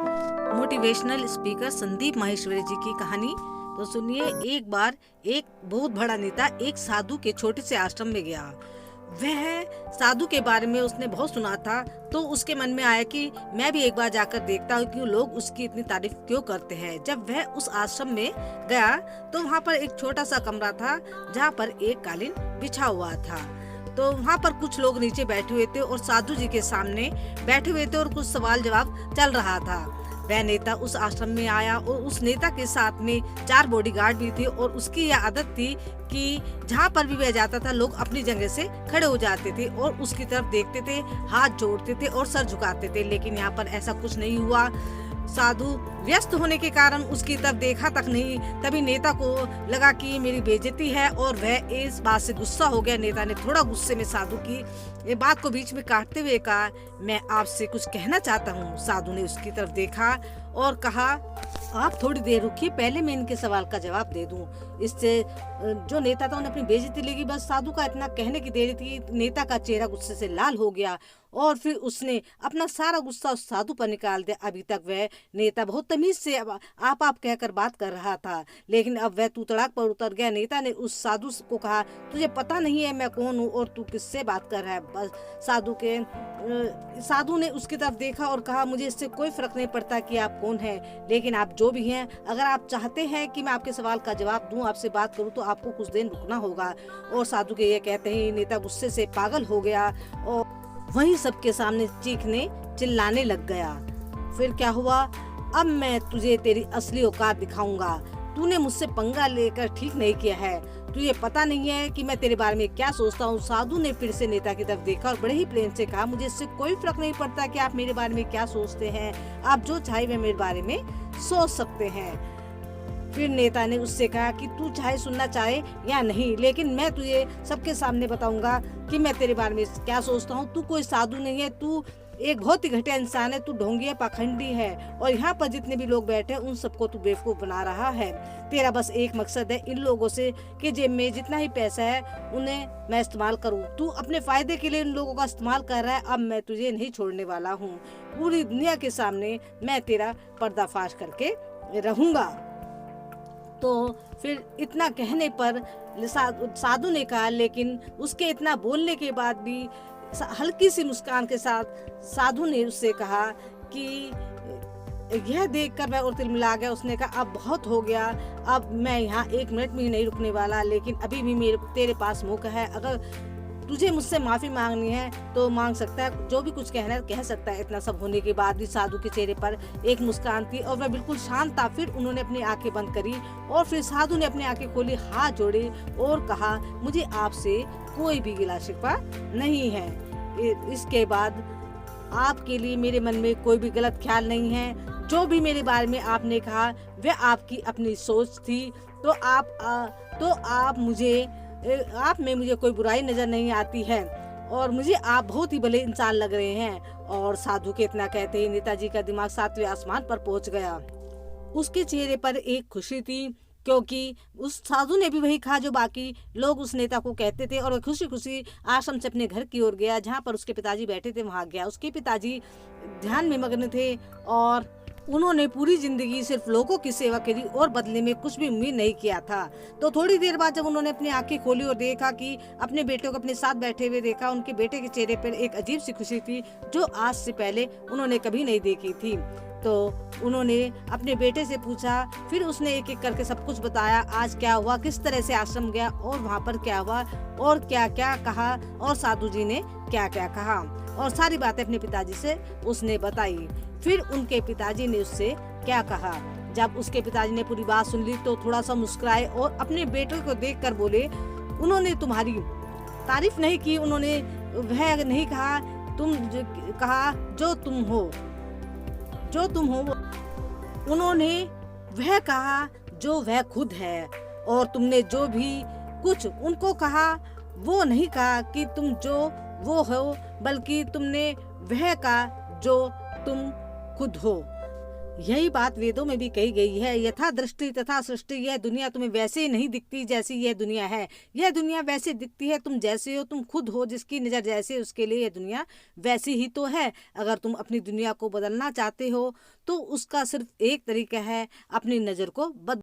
Motivational speaker Sandeep Maheshwari जी की कहानी। तो सुनिए, एक बार एक बहुत बड़ा नेता एक साधु के छोटे से आश्रम में गया। वह साधु के बारे में उसने बहुत सुना था, तो उसके मन में आया कि मैं भी एक बार जाकर देखता हूँ कि लोग उसकी इतनी तारीफ क्यों करते हैं। जब वह उस आश्रम में गया तो वहाँ पर एक छोटा सा कमरा था जहाँ पर एक कालीन बिछा हुआ था। तो वहाँ पर कुछ लोग नीचे बैठे हुए थे और साधु जी के सामने बैठे हुए थे और कुछ सवाल जवाब चल रहा था। वह नेता उस आश्रम में आया और उस नेता के साथ में 4 बॉडीगार्ड भी थे और उसकी यह आदत थी कि जहाँ पर भी वह जाता था लोग अपनी जगह से खड़े हो जाते थे और उसकी तरफ देखते थे, हाथ जोड़ते थे और सर झुकाते थे। लेकिन यहाँ पर ऐसा कुछ नहीं हुआ। साधु व्यस्त होने के कारण उसकी तरफ देखा तक नहीं। तभी नेता को लगा कि मेरी बेइज्जती है और वह इस बात से गुस्सा हो गया। नेता ने थोड़ा गुस्से में साधु की ये बात को बीच में काटते हुए कहा, मैं आपसे कुछ कहना चाहता हूँ। साधु ने उसकी तरफ देखा और कहा, आप थोड़ी देर रुकिए, पहले मैं इनके सवाल का जवाब दे दूं। इससे जो नेता था उन्हें अपनी बेइज्जती लगी। बस साधु का इतना कहने की देरी थी, नेता का चेहरा गुस्से से लाल हो गया और फिर उसने अपना सारा गुस्सा उस साधु पर निकाल दिया। अभी तक वह नेता बहुत तमीज से आप कहकर बात कर रहा था, लेकिन अब वह तू तड़ाक पर उतर गया। नेता ने उस साधु को कहा, तुझे पता नहीं है मैं कौन हूँ और तू किससे बात कर रहा है। बस साधु ने उसकी तरफ देखा और कहा, मुझे इससे कोई फर्क नहीं पड़ता कि आप कौन हैं, लेकिन आप जो भी हैं, अगर आप चाहते हैं कि मैं आपके सवाल का जवाब दूं, आपसे बात करूं, तो आपको कुछ दिन रुकना होगा। और साधु के ये कहते ही नेता गुस्से से पागल हो गया और वहीं सबके सामने चीखने चिल्लाने लग गया। फिर क्या हुआ, अब मैं तुझे तेरी असली औकात दिखाऊंगा। तूने मुझसे पंगा लेकर ठीक नहीं किया है। तुझे पता नहीं है कि मैं तेरे बारे में क्या सोचता हूँ। साधु ने फिर से नेता की तरफ देखा और बड़े ही प्रेम से कहा, मुझे इससे कोई फर्क नहीं पड़ता कि आप मेरे बारे में क्या सोचते हैं। आप जो चाहे वह मेरे बारे में सोच सकते हैं। फिर नेता ने उससे कहा कि तू चाहे सुनना चाहे या नहीं, लेकिन मैं तुझे सबके सामने बताऊंगा कि मैं तेरे बारे में क्या सोचता हूँ। तू कोई साधु नहीं है, तू एक बहुत ही घटिया इंसान है, तू ढोंगी है, पाखंडी है और यहाँ पर जितने भी लोग बैठे हैं उन सबको तू बेवकूफ बना रहा है। तेरा बस एक मकसद है, इन लोगों से कि जेब में जितना ही पैसा है उन्हें मैं इस्तेमाल करूँ। तू अपने फायदे के लिए इन लोगों का इस्तेमाल कर रहा है। अब मैं तुझे नहीं छोड़ने वाला हूँ। पूरी दुनिया के सामने मैं तेरा पर्दाफाश करके रहूंगा। तो फिर इतना कहने पर साधु ने कहा, लेकिन उसके इतना बोलने के बाद भी हल्की सी मुस्कान के साथ साधु ने उससे कहा कि यह देखकर वह और तिलमिला गया। उसने कहा, अब बहुत हो गया, अब मैं यहाँ 1 मिनट में ही नहीं रुकने वाला, लेकिन अभी भी तेरे पास मौका है। अगर तुझे मुझसे माफी मांगनी है तो मांग सकता है, जो भी कुछ कहना है कह सकता है। इतना सब होने के बाद भी साधु के चेहरे पर एक मुस्कान थी और वह बिल्कुल शांत था। फिर उन्होंने अपनी आंखें बंद करी और फिर साधु ने अपनी आंखें खोली, हाथ जोड़े और कहा, मुझे आपसे कोई भी गिला शिकवा नहीं है। इसके बाद आपके लिए मेरे मन में कोई भी गलत ख्याल नहीं है। जो भी मेरे बारे में आपने कहा वह आपकी अपनी सोच थी। तो आप में मुझे कोई बुराई नजर नहीं आती है और मुझे आप बहुत ही भले इंसान लग रहे हैं। और साधु के इतना कहते ही नेताजी का दिमाग 7वें आसमान पर पहुंच गया। उसके चेहरे पर एक खुशी थी, क्योंकि उस साधु ने भी वही कहा जो बाकी लोग उस नेता को कहते थे। और वह खुशी खुशी आश्रम से अपने घर की ओर गया, जहाँ पर उसके पिताजी बैठे थे वहाँ गया। उसके पिताजी ध्यान में मग्न थे और उन्होंने पूरी जिंदगी सिर्फ लोगों की सेवा करी और बदले में कुछ भी उम्मीद नहीं किया था। तो थोड़ी देर बाद जब उन्होंने अपनी आंखें खोली और देखा कि अपने बेटे को अपने साथ बैठे हुए देखा, उनके बेटे के चेहरे पर एक अजीब सी खुशी थी जो आज से पहले उन्होंने कभी नहीं देखी थी। तो उन्होंने अपने बेटे से पूछा, फिर उसने एक एक करके सब कुछ बताया, आज क्या हुआ, किस तरह से आश्रम गया और वहाँ पर क्या हुआ और क्या क्या कहा और साधु जी ने क्या क्या कहा, और सारी बातें अपने पिताजी से उसने बताई। फिर उनके पिताजी ने उससे क्या कहा। जब उसके पिताजी ने पूरी बात सुन ली तो थोड़ा सा मुस्कुराए और अपने बेटे को देखकर बोले, उन्होंने तुम्हारी तारीफ नहीं की, उन्होंने वह नहीं कहा, कहा जो तुम हो, उन्होंने वह कहा जो वह खुद है। और तुमने जो भी कुछ उनको कहा वो नहीं कहा कि तुम जो वो हो, बल्कि तुमने वह कहा जो तुम खुद हो। यही बात वेदों में भी कही गई है, यथा दृष्टि तथा सृष्टि। यह दुनिया तुम्हें वैसे नहीं दिखती जैसी यह दुनिया है। यह दुनिया वैसे दिखती है, तुम जैसे हो, तुम खुद हो, जिसकी नज़र जैसे उसके लिए यह दुनिया वैसी ही तो है। अगर तुम अपनी दुनिया को बदलना चाहते हो तो उसका सिर्फ एक तरीका है, अपनी नज़र को बदल